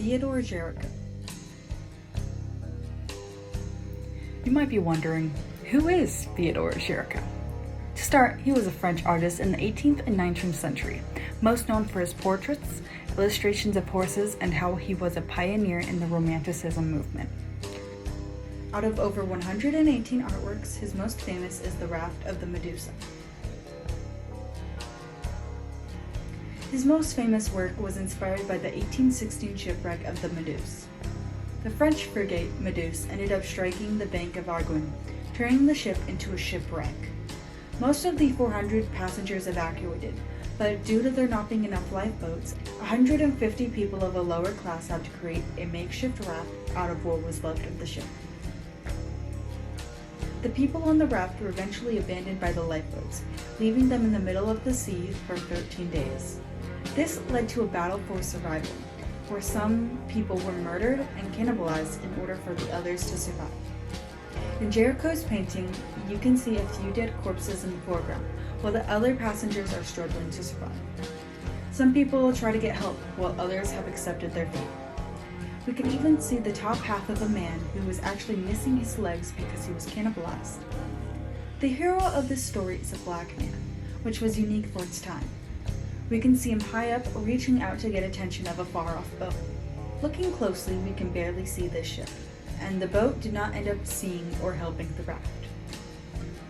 Théodore Géricault. You might be wondering, who is Théodore Géricault? To start, he was a French artist in the 18th and 19th century, most known for his portraits, illustrations of horses, and how he was a pioneer in the Romanticism movement. Out of over 118 artworks, his most famous is the Raft of the Medusa. His most famous work was inspired by the 1816 shipwreck of the Medusa. The French frigate Medusa ended up striking the Bank of Arguin, turning the ship into a shipwreck. Most of the 400 passengers evacuated, but due to there not being enough lifeboats, 150 people of a lower class had to create a makeshift raft out of what was left of the ship. The people on the raft were eventually abandoned by the lifeboats, leaving them in the middle of the sea for 13 days. This led to a battle for survival, where some people were murdered and cannibalized in order for the others to survive. In Géricault's painting, you can see a few dead corpses in the foreground, while the other passengers are struggling to survive. Some people will try to get help, while others have accepted their fate. We can even see the top half of a man who was actually missing his legs because he was cannibalized. The hero of this story is a black man, which was unique for its time. We can see him high up, reaching out to get attention of a far-off boat. Looking closely, we can barely see this ship, and the boat did not end up seeing or helping the raft.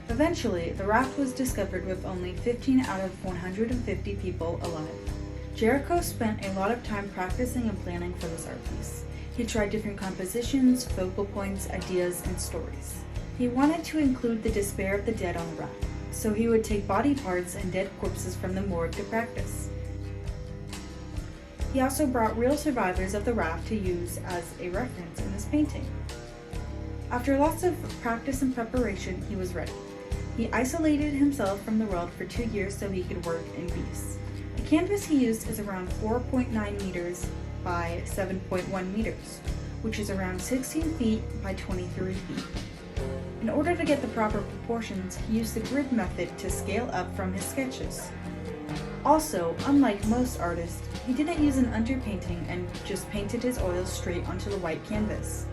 Eventually, the raft was discovered with only 15 out of 150 people alive. Géricault spent a lot of time practicing and planning for this art piece. He tried different compositions, focal points, ideas, and stories. He wanted to include the despair of the dead on the raft, so he would take body parts and dead corpses from the morgue to practice. He also brought real survivors of the raft to use as a reference in his painting. After lots of practice and preparation, he was ready. He isolated himself from the world for 2 years so he could work in peace. The canvas he used is around 4.9 meters by 7.1 meters, which is around 16 feet by 23 feet. In order to get the proper proportions, he used the grid method to scale up from his sketches. Also, unlike most artists, he didn't use an underpainting and just painted his oils straight onto the white canvas.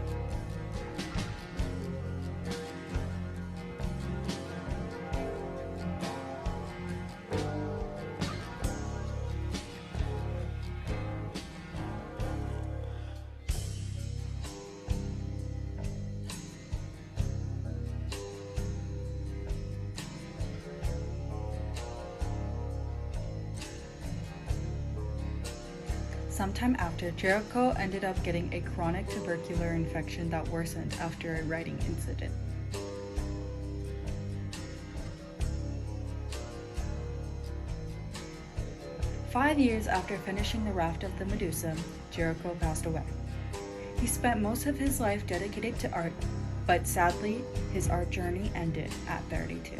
Sometime after, Géricault ended up getting a chronic tubercular infection that worsened after a writing incident. Five years after finishing the Raft of the Medusa, Géricault passed away. He spent most of his life dedicated to art, but sadly, his art journey ended at 32.